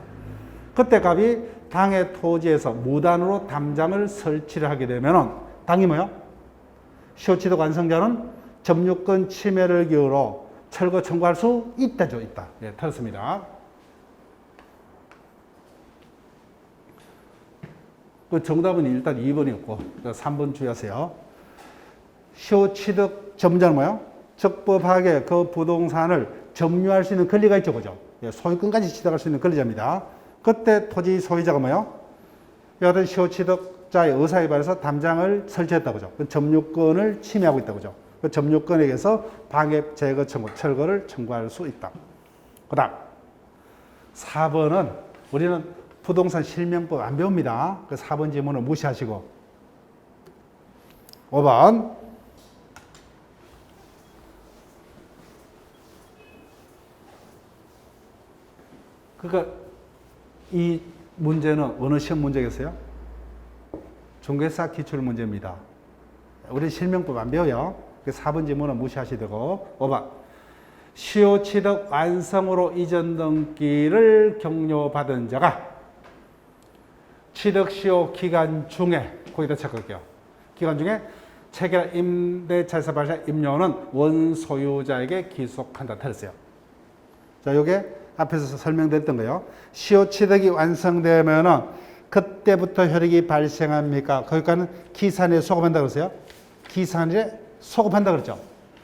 그때 갑이 당의 토지에서 무단으로 담장을 설치를 하게 되면은 당이 뭐예요? 시효취득 완성자는 점유권 침해를 기울여 철거 청구할 수 있다죠, 있다. 네, 틀렸습니다. 그 정답은 일단 2번이었고 3번 주의하세요. 시효취득 점유자는 뭐예요? 적법하게 그 부동산을 점유할 수 있는 권리가 있죠, 그죠? 예, 소유권까지 취득할 수 있는 권리자입니다. 그때 토지 소유자가 뭐예요? 여하튼 시효취득자의 의사에 반해서 담장을 설치했다, 그죠? 그 점유권을 침해하고 있다, 그죠? 그 점유권에 의해서 방해, 제거 청구, 철거를 청구할 수 있다. 그 다음 4번은 우리는 부동산 실명법 안 배웁니다. 그 4번 지문을 무시하시고 5번 그러니까 이 문제는 어느 시험 문제겠어요? 중개사 기출 문제입니다. 우리 실명법 안 배워요. 그 4번 지문은 무시하시고 5번 시효취득 완성으로 이전 등기를 격려받은 자가 취득시효 기간 중에 거기다 체크할게요. 기간 중에 체결 임대차에서 발생 임료는 원소유자에게 기속한다. 틀렸어요. 자, 요게 앞에서 설명드렸던 거예요. 시효취득이 완성되면은 그때부터 효력이 발생합니까? 거기까지는 기산에 소급한다 그랬어요. 기산에 소급한다 그랬죠.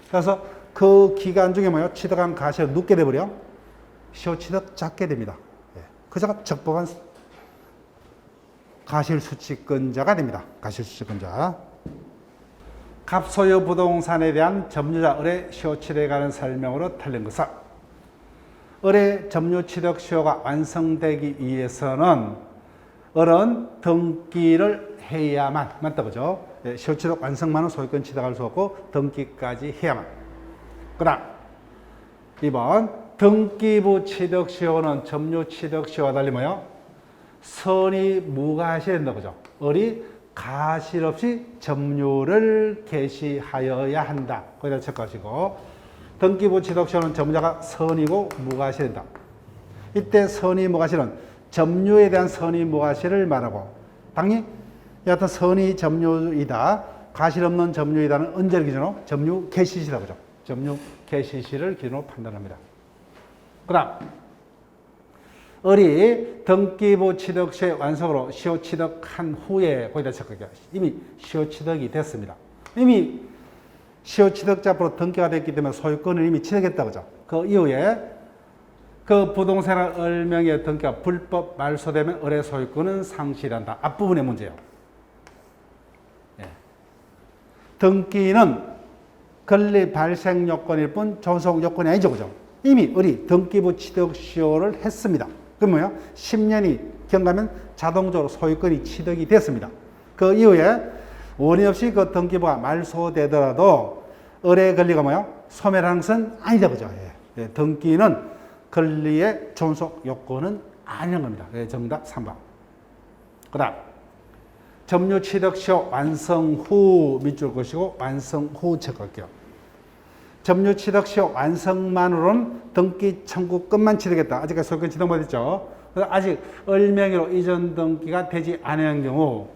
그래서 그 기간 중에 뭐예요? 취득한 가시를 눕게 돼버려. 시효취득 잡게 됩니다. 그자가 적법한 가실수취권자가 됩니다. 가실수취권자. 갑소유 부동산에 대한 점유자 의뢰 시효취득에 관한 설명으로 틀린 것은 의뢰 점유취득 시효가 완성되기 위해서는 의뢰는 등기를 해야만 맞다 그죠? 시효취득 완성만은 소유권 취득할 수 없고 등기까지 해야만. 그 다음 2번 등기부 취득 시효는 점유 취득 시효와 달리 뭐요? 선이 무가시해야 된다 그죠? 을이 가실 없이 점유를 개시하여야 한다. 거기다 체크하시고 등기부 취득시효는 점유자가 선이고 무가시해야 된다. 이때 선이 무가시는 점유에 대한 선이 무가시를 말하고 당연히 여하튼 선이 점유이다. 가실 없는 점유이다는 언제를 기준으로? 점유 개시시라고 그죠? 점유 개시시를 기준으로 판단합니다. 그 다음 을이 등기부 취득시효 완성으로 시효 취득한 후에 거기다 체크할게요. 이미 시효 취득이 됐습니다. 이미 시효 취득자 앞으로 등기가 됐기 때문에 소유권을 이미 취득했다 그죠? 그 이후에 그 부동산을 을명의 등기가 불법 말소되면 을의 소유권은 상실한다. 앞부분의 문제예요. 예. 등기는 권리 발생 요건일 뿐 존속 요건이 아니죠, 그죠? 이미 을이 등기부 취득 시효를 했습니다. 그럼 뭐예요? 10년이 경과하면 자동적으로 소유권이 취득이 됐습니다. 그 이후에 원인 없이 그 등기부가 말소되더라도 을의 권리가 뭐예요? 소멸하는 것은 아니다, 그죠? 예. 예. 등기는 권리의 존속 요건은 아닌 겁니다. 예. 정답 3번. 그 다음 점유 취득 시효 완성 후 밑줄 것이고 완성 후 체크할게요. 점유 취득 시효 완성만으로는 등기 청구권만 취득했다. 아직까지 소유권 취득 못했죠. 아직 을명의로 이전 등기가 되지 않은 경우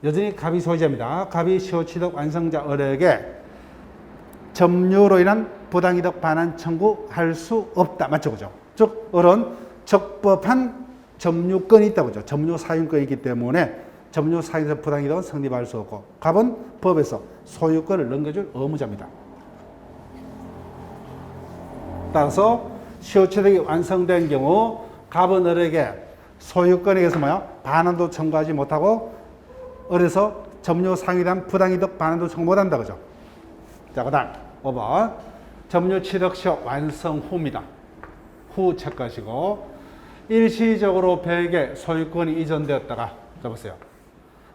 여전히 갑이 소유자입니다. 갑이 시효 취득 완성자 을에게 점유로 인한 부당이득 반환 청구할 수 없다. 맞죠, 그죠? 즉 을은 적법한 점유권이 있다고 그죠? 점유 사용권이 있기 때문에 점유 사용에서 부당이득은 성립할 수 없고 갑은 법에서 소유권을 넘겨줄 의무자입니다. 따라서 시효취득이 완성된 경우 갑은 을에게 소유권에 의해서 반환도 청구하지 못하고 을에서 점유 상환에 대한 부당이득 반환도 청구 못한다. 그죠? 자, 그 다음 5번 점유 취득 시효 완성 후입니다. 후 책 것이고 일시적으로 배에게 소유권이 이전되었다가 자 보세요.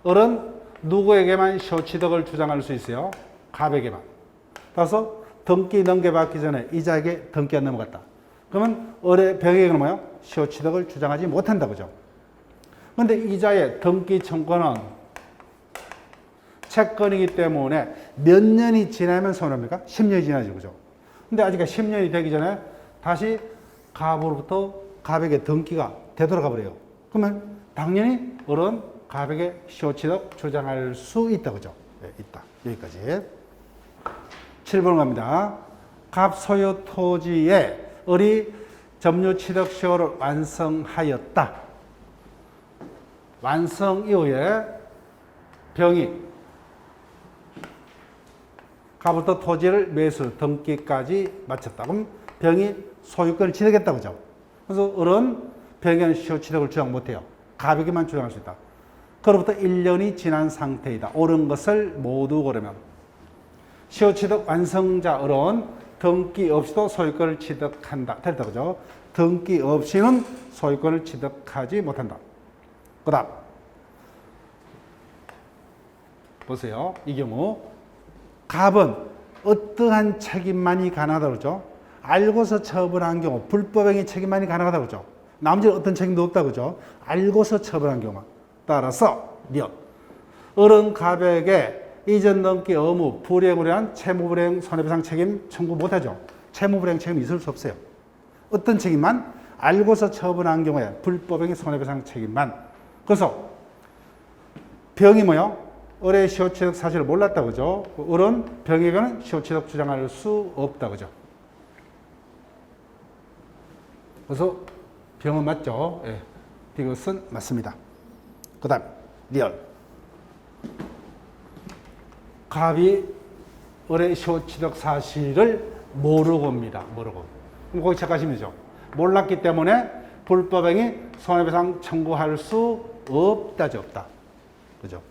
을은 누구에게만 시효취득을 주장할 수 있어요? 갑에게만. 따라서 등기 넘겨받기 전에 이자에게 등기가 넘어갔다. 그러면 을의 병에게는 시효취득을 주장하지 못한다. 그죠? 그런데 이자의 등기 청구는 채권이기 때문에 몇 년이 지나면 손해입니까? 10년이 지나죠. 그죠? 근데 아직 10년이 되기 전에 다시 갑으로부터 갑에게 등기가 되돌아가 버려요. 그러면 당연히 을은 갑에게 시효취득 주장할 수 있다. 그죠? 네, 있다. 여기까지. 7번 갑니다. 갑 소유 토지에 을이 점유취득 시효를 완성하였다. 완성 이후에 병이 갑부터 토지를 매수, 등기까지 마쳤다. 그럼 병이 소유권을 취득했다. 그죠? 그래서 을은 병에는 시효취득을 주장 못해요. 갑에게만 주장할 수 있다. 그로부터 1년이 지난 상태이다. 옳은 것을 모두 고르면 시효취득 완성자 을은 등기 없이도 소유권을 취득한다. 됐다. 그죠? 등기 없이는 소유권을 취득하지 못한다. 그 다음 보세요. 이 경우 갑은 어떠한 책임만이 가능하다고 그러죠? 알고서 처분한 경우 불법행위 책임만이 가능하다고 그러죠? 나머지는 어떤 책임도 없다고 그러죠? 알고서 처분한 경우만. 따라서 몇 을은 갑에게 이전 등기 의무 불이행으로 한 채무불이행 손해배상 책임 청구 못하죠. 채무불이행 책임이 있을 수 없어요. 어떤 책임만? 알고서 처분한 경우에 불법행위 손해배상 책임만. 그래서 병이 을의 시효취득 사실을 몰랐다. 그죠? 을은 병에게는 시효취득 주장할 수 없다. 그죠? 그래서 병은 맞죠? 예. 이것은 맞습니다. 그 다음 리얼 갑이 을의 시효취득 사실을 모르고 옵니다. 모르고. 그럼 거기 착각하시면 되죠. 몰랐기 때문에 불법행위 손해배상 청구할 수 없다죠. 없다. 그죠?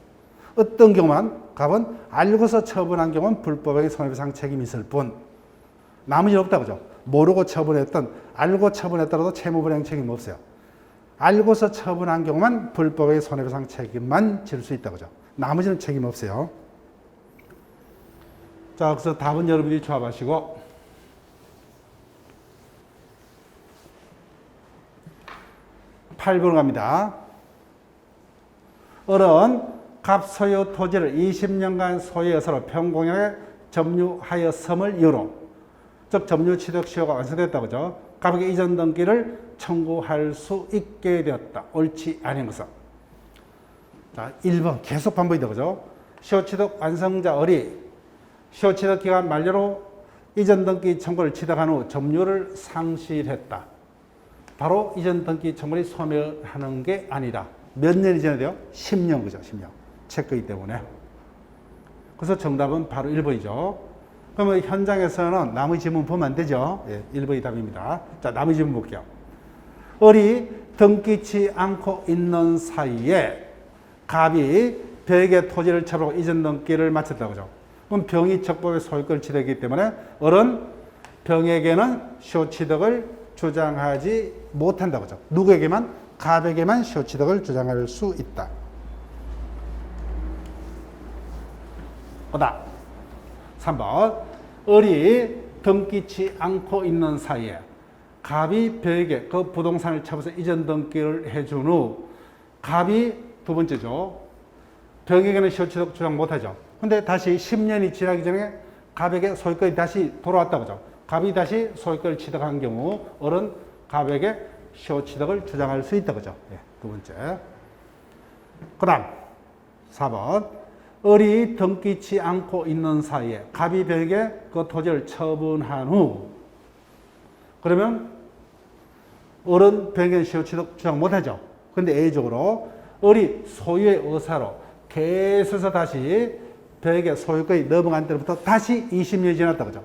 어떤 경우만 갑은 알고서 처분한 경우는 불법행위 손해배상 책임이 있을 뿐 나머지는 없다. 그죠? 모르고 처분했던 알고 처분했더라도 채무불이행 책임 없어요. 알고서 처분한 경우만 불법행위 손해배상 책임만 질 수 있다. 그죠? 나머지는 책임 없어요. 자, 그래서 답은 여러분이 조합하시고 8번 갑니다. 을은 갑 소유 토지를 20년간 소유해서로 평공연에 점유하였음을 이유로 즉 점유취득 시효가 완성됐다. 그죠? 갑에게 이전 등기를 청구할 수 있게 되었다. 옳지 아닌 것은 자 1번 계속 반복이다. 그죠? 시효취득 완성자 을이 시효취득 기간 만료로 이전 등기 청구를 취득한 후 점유를 상실했다. 바로 이전 등기 청구를 소멸하는 게 아니다. 몇 년이 지나야 돼요? 10년. 그죠? 10년. 체크이기 때문에. 그래서 정답은 바로 1번이죠. 그러면 현장에서는 나머지 질문 보면 안 되죠? 예, 1번이 답입니다. 자, 나머지 질문 볼게요. 을이 등기치 않고 있는 사이에 갑이 병에게 토지를 처분하고 이전 등기를 마쳤다고 그죠? 그럼 병이 적법의 소유권을 취득했기 때문에 을은 병에게는 시효취득을 주장하지 못한다고 그죠? 누구에게만? 갑에게만 시효취득을 주장할 수 있다. 그다음 3번 을이 등기치 않고 있는 사이에 갑이 병에게 그 부동산을 처분해서 이전 등기를 해준 후 갑이 두 번째죠. 병에게는 시효취득 주장 못하죠. 근데 다시 10년이 지나기 전에 갑에게 소유권이 다시 돌아왔다고 하죠. 갑이 다시 소유권을 취득한 경우 을은 갑에게 시효취득을 주장할 수 있다고 하죠. 예, 두 번째. 그 다음 4번 을이 등기치 않고 있는 사이에 갑이 병에게 그 토지를 처분한 후 그러면 을은 병에게 시효취득 주장 못하죠. 그런데 A적으로 을이 소유의 의사로 계속해서 다시 병에게 소유권이 넘어간 때부터 다시 20년이 지났다. 그죠?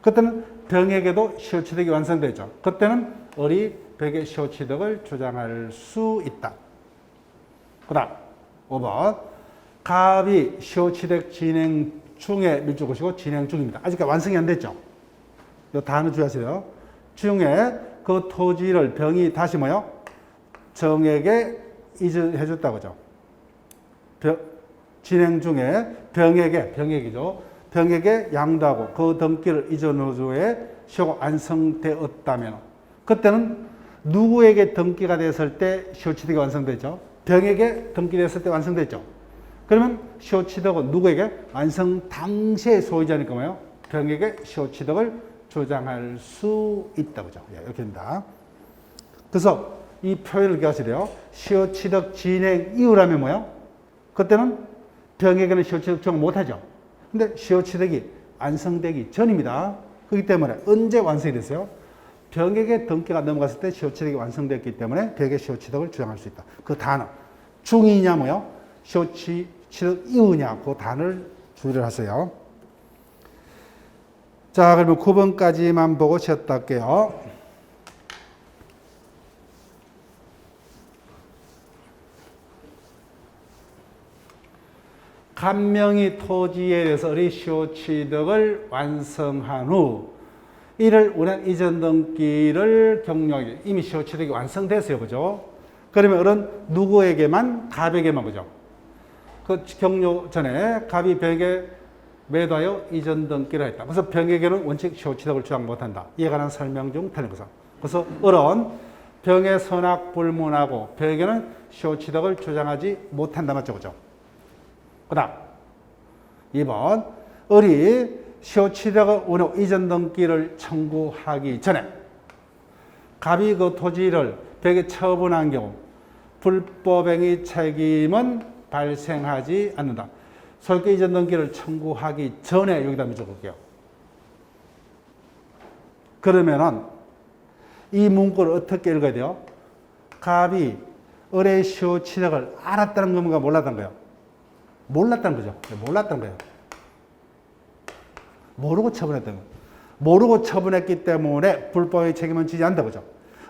그때는 병에게도 시효취득이 완성되죠. 그때는 을이 벽의 시효취득을 주장할 수 있다. 그 다음 5번 갑이 시효취득 진행 중에 밀주것이고 진행 중입니다. 아직까지 완성이 안 됐죠. 이 단어 주의하세요. 중에 그 토지를 병이 다시 뭐요? 정에게 이전해 줬다고죠. 진행 중에 병에게죠. 병에게 양도하고 그 등기를 이전한 후에 시효가 완성되었다면 그때는 누구에게 등기가 됐을 때 시효취득이 완성되죠? 병에게 등기됐을 때 완성됐죠. 그러면 시효취득은 누구에게? 완성 당시의 소유자니까 뭐예요? 병에게 시효취득을 주장할 수 있다. 그죠? 예, 이렇게 됩니다. 그래서 이 표현을 이렇게 하시래요. 시효취득 진행 이후라면 뭐예요? 그때는 병에게는 시효취득 주장 못하죠. 근데 시효취득이 완성되기 전입니다. 그렇기 때문에 언제 완성이 됐어요? 병에게 등기가 넘어갔을 때 시효취득이 완성됐기 때문에 벽의 시효취득을 주장할 수 있다. 그 단어 중이냐 뭐요? 시효취득 이후냐 그 단어를 주의를 하세요. 자, 그러면 9번까지만 보고 쉬었다 할게요. 간명이 토지에 대해서 을이 시효취득을 완성한 후 이를 운행 이전 등기를 경료하게 이미 시효취득이 완성됐어요. 그죠? 그러면 을은 누구에게만? 갑에게만. 그죠? 그 경료 전에 갑이 병에게 매도하여 이전 등기를 했다. 그래서 병에게는 원칙 시효취득을 주장 못한다. 이에 관한 설명 중 틀린 것은. 그래서 을은 병의 선악 불문하고 병에게는 시효취득을 주장하지 못한다. 맞죠? 그죠? 그 다음 2번 을이 시효취득을 운용 이전 등기를 청구하기 전에 갑이 그 토지를 벽에 처분한 경우 불법행위 책임은 발생하지 않는다. 소유권 이전 등기를 청구하기 전에 여기다 적을게요. 그러면은 이 문구를 어떻게 읽어야 돼요? 갑이 을의 시효취득을 알았다는 건가 몰랐다는 거예요? 몰랐다는 거죠. 몰랐다는 거예요. 모르고 처분했다는 거예요. 모르고 처분했기 때문에 불법의 책임은 지지 않는다. 그죠?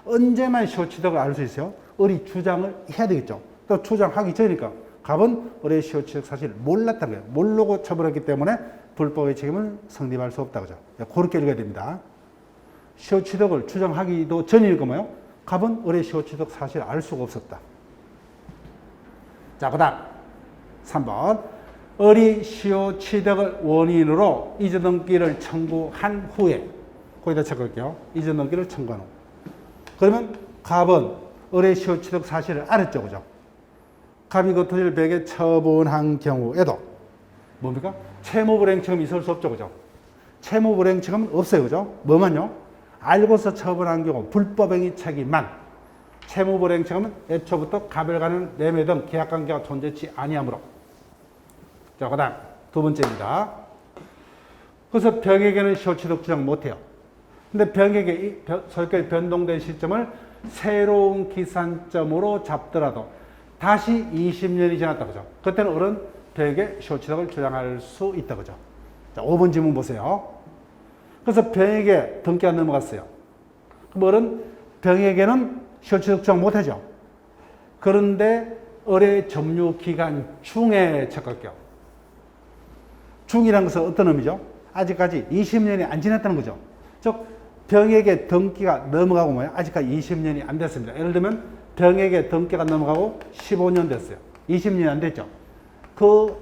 언제만 시효취득을 알 수 있어요? 을이 주장을 해야 되겠죠. 또 주장하기 전이니까 갑은 을의 시효취득 사실을 몰랐다는 거예요. 모르고 처분했기 때문에 불법의 책임을 성립할 수 없다. 그죠? 그렇게 읽어야 됩니다. 시효취득을 주장하기도 전이니까 뭐예요? 갑은 을의 시효취득 사실을 알 수가 없었다. 자, 그 다음 3번 을이 시효취득을 원인으로 이전 등기를 청구한 후에 거기다 적을게요. 이전 등기를 청구한 후. 그러면 갑은 을의 시효취득 사실을 알았죠. 그죠? 갑이 그 토지를 벽에 처분한 경우에도 뭡니까? 채무불행청음이 있을 수 없죠. 그죠? 채무불행청음은 없어요. 그죠? 뭐만요? 알고서 처분한 경우 불법행위 책임만. 채무불행청음은 애초부터 갑을 가는 매매 등 계약관계가 존재치 아니하므로. 자, 그 다음 두 번째입니다. 그래서 병에게는 시효취득 주장 못해요. 근데 병에게 소유권이 변동된 시점을 새로운 기산점으로 잡더라도 다시 20년이 지났다. 그죠? 그때는 을은 병에게 시효취득을 주장할 수 있다. 그죠? 자, 5번 질문 보세요. 그래서 병에게 등기가 넘어갔어요. 그럼 을은 병에게는 시효취득 주장 못하죠. 그런데 을의 점유 기간 중에 척할게요. 중이라는 것은 어떤 의미죠? 아직까지 20년이 안 지났다는 거죠. 즉 병에게 등기가 넘어가고 뭐야? 아직까지 20년이 안 됐습니다. 예를 들면 병에게 등기가 넘어가고 15년 됐어요. 20년이 안 됐죠. 그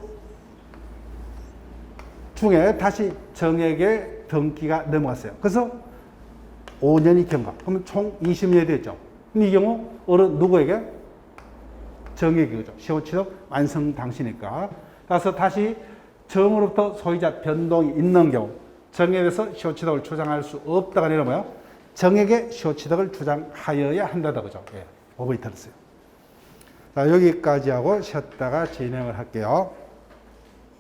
중에 다시 정에게 등기가 넘어갔어요. 그래서 5년이 경과. 그러면 총 20년이 됐죠. 이 경우 을은 누구에게? 정에게. 그죠? 시효취득 완성 당시니까. 그래서 다시 정으로부터 소유자 변동이 있는 경우 정에 대해서 시효취득을 주장할 수 없다가 아니라 뭐요? 정에게 시효취득을 주장하여야 한다다. 그죠? 예. 5번이 들었어요. 자, 여기까지 하고 쉬었다가 진행을 할게요.